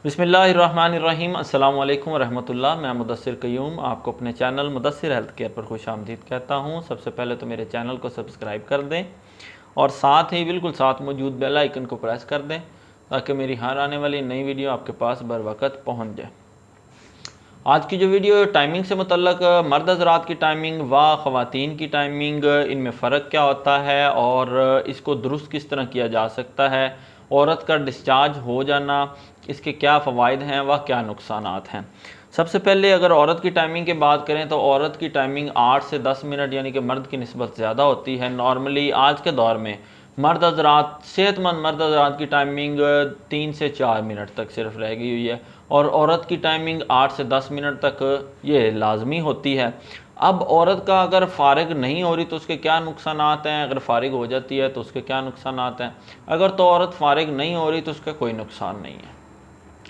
बिस्मिल्लाहिर्रहमानिर्रहीम। अस्सलाम वालेकुम रहमतुल्लाह। मैं मुदस्सिर QAYYUM आपको अपने चैनल मुदस्सिर हेल्थ केयर पर खुशामदीद कहता हूँ। सबसे पहले तो मेरे चैनल को सब्सक्राइब कर दें और साथ ही बिल्कुल साथ मौजूद बेल आइकन को प्रेस कर दें ताकि मेरी हर आने वाली नई वीडियो आपके पास बर वक्त पहुँच जाए। आज की जो वीडियो टाइमिंग से मुतल्लक, मर्द हज़रात की टाइमिंग व ख़वातीन की टाइमिंग, इनमें फ़र्क क्या होता है और इसको दुरुस्त किस तरह किया जा सकता है, औरत का डिस्चार्ज हो जाना, इसके क्या फ़वाइद हैं व क्या नुकसानात हैं। सबसे पहले अगर औरत की टाइमिंग की बात करें तो औरत की टाइमिंग 8 से 10 मिनट यानी कि मर्द की निस्बत ज़्यादा होती है। नॉर्मली आज के दौर में मर्द हज़रात, सेहतमंद मर्द हज़रात की टाइमिंग 3 से 4 मिनट तक सिर्फ रह गई हुई है और औरत की टाइमिंग 8 से 10 मिनट तक ये लाजमी होती है। अब औरत का अगर फ़ारिग नहीं हो रही तो उसके क्या नुकसानात हैं, अगर फ़ारिग हो जाती है तो उसके क्या नुकसानात हैं। अगर तो औरत फ़ारिग नहीं हो रही तो उसका कोई नुकसान नहीं है।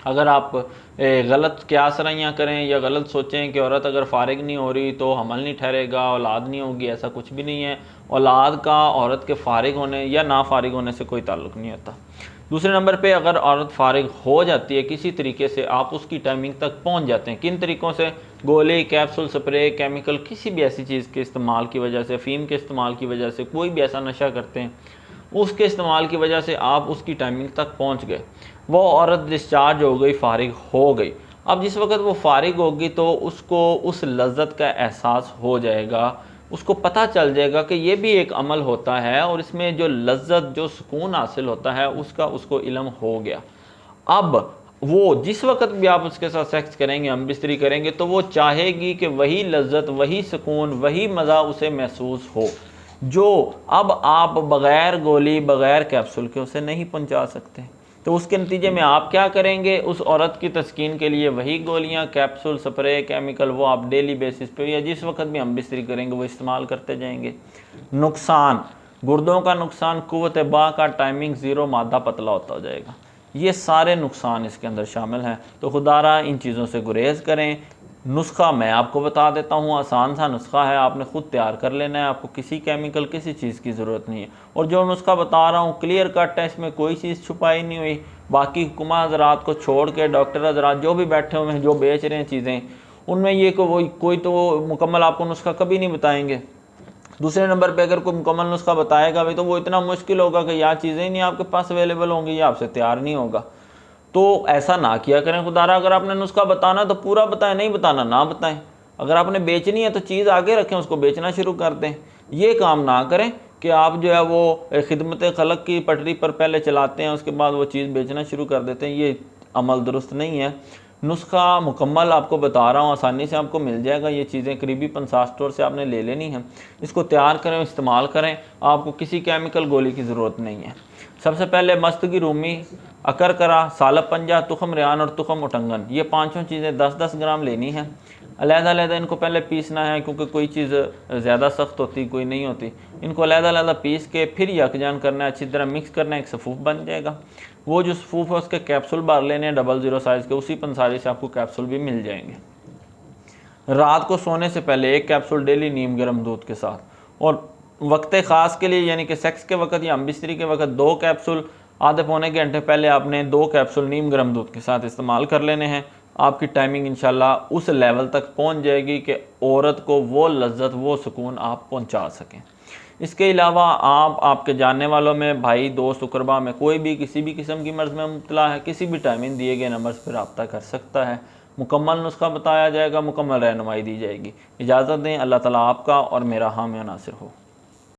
अगर आप गलत क़यास करें या गलत सोचें कि औरत अगर फ़ारिग नहीं हो रही तो हमल नहीं ठहरेगा, औलाद नहीं होगी, ऐसा कुछ भी नहीं है। औलाद का औरत के फ़ारिग होने या ना फ़ारिग होने से कोई ताल्लुक़ नहीं होता। दूसरे नंबर पे अगर औरत फ़ारिग हो जाती है किसी तरीके से, आप उसकी टाइमिंग तक पहुंच जाते हैं। किन तरीक़ों से? गोली, कैप्सूल, स्प्रे, केमिकल, किसी भी ऐसी चीज़ के इस्तेमाल की वजह से, फ़ीम के इस्तेमाल की वजह से, कोई भी ऐसा नशा करते हैं उसके इस्तेमाल की वजह से आप उसकी टाइमिंग तक पहुंच गए, वो औरत डिस्चार्ज हो गई, फ़ारिग हो गई। अब जिस वक्त वो फ़ारिग होगी तो उसको उस लज़्ज़त का एहसास हो जाएगा, उसको पता चल जाएगा कि ये भी एक अमल होता है और इसमें जो लज़्ज़त, जो सुकून हासिल होता है उसका उसको इल्म हो गया। अब वो जिस वक्त भी आप उसके साथ सेक्स करेंगे, हम बिस्तरी करेंगे, तो वो चाहेगी कि वही लज़्ज़त, वही सुकून, वही मज़ा उसे महसूस हो जो अब आप बग़ैर गोली, बग़ैर कैप्सूल के उसे नहीं पहुंचा सकते। तो उसके नतीजे में आप क्या करेंगे? उस औरत की तस्कीन के लिए वही गोलियां, कैप्सूल, स्प्रे, केमिकल वो आप डेली बेसिस पे या जिस वक्त भी हम बिस्तरी करेंगे वो इस्तेमाल करते जाएंगे। नुकसान, गुर्दों का नुकसान, कुव्वत बा का टाइमिंग ज़ीरो, मादा पतला होता हो जाएगा। ये सारे नुकसान इसके अंदर शामिल हैं। तो खुदारा इन चीज़ों से गुरेज़ करें। नुस्खा मैं आपको बता देता हूँ, आसान सा नुस्खा है, आपने ख़ुद तैयार कर लेना है। आपको किसी केमिकल, किसी चीज़ की ज़रूरत नहीं है। और जो नुस्खा बता रहा हूँ क्लियर कट है, इसमें कोई चीज़ छुपाई नहीं हुई। बाकी हुक्मा हज़रात को छोड़ के डॉक्टर हज़रात जो भी बैठे हुए हैं, जो बेच रहे हैं चीज़ें, उनमें ये कोई तो मुकम्मल आपको नुस्खा कभी नहीं बताएंगे। दूसरे नंबर पे अगर कोई मुकम्मल नुस्खा बताएगा भी तो वो इतना मुश्किल होगा कि या चीज़ें ही नहीं आपके पास अवेलेबल होंगी या आपसे तैयार नहीं होगा। तो ऐसा ना किया करें खुदारा। अगर आपने नुस्खा बताना तो पूरा बताएं, नहीं बताना ना बताएं। अगर आपने बेचनी है तो चीज़ आगे रखें, उसको बेचना शुरू कर दें। ये काम ना करें कि आप जो है वो खिदमत खलक की पटरी पर पहले चलाते हैं, उसके बाद वो चीज़ बेचना शुरू कर देते हैं। ये अमल दुरुस्त नहीं है। नुस्खा मुकम्मल आपको बता रहा हूँ, आसानी से आपको मिल जाएगा। ये चीज़ें करीबी 50 स्टोर से आपने ले लेनी है। इसको तैयार करें, इस्तेमाल करें, आपको किसी केमिकल गोली की ज़रूरत नहीं है। सबसे पहले मस्तगी रूमी, अकर करा, सालब पंजा, तुखम रेहान और तुखम उटंगन, ये पाँचों चीज़ें 10-10 ग्राम लेनी है। अलग-अलग इनको पहले पीसना है क्योंकि कोई चीज़ ज़्यादा सख्त होती, कोई नहीं होती। इनको अलग-अलग पीस के फिर यकजान करना है, अच्छी तरह मिक्स करना है, एक सफ़ूफ बन जाएगा। वो जो सफ़ूफ है उसके कैप्सूल बार लेने हैं 00 साइज़ के, उसी पंसारी से आपको कैप्सूल भी मिल जाएंगे। रात को सोने से पहले एक कैप्सूल डेली नीम गर्म दूध के साथ, और वक्त ख़ास के लिए यानी कि सेक्स के वक्त या बिस्तरी के वक्त 2 कैप्सूल आधे पौने घंटे पहले आपने 2 कैप्सूल नीम गर्म दूध के साथ इस्तेमाल कर लेने हैं। आपकी टाइमिंग इंशाल्लाह उस लेवल तक पहुंच जाएगी कि औरत को वो लज्जत, वो सुकून आप पहुंचा सकें। इसके अलावा आप, आपके जानने वालों में भाई, दोस्त, उकरबा में कोई भी किसी भी किस्म की मर्ज़ में मुब्तला है, किसी भी टाइमिंग दिए गए नंबर पर रब्ता कर सकता है। मुकम्मल नुस्खा बताया जाएगा, मुकम्मल रहनुमाई दी जाएगी। इजाज़त दें। अल्लाह ताला आपका और मेरा हामी नासिर हो।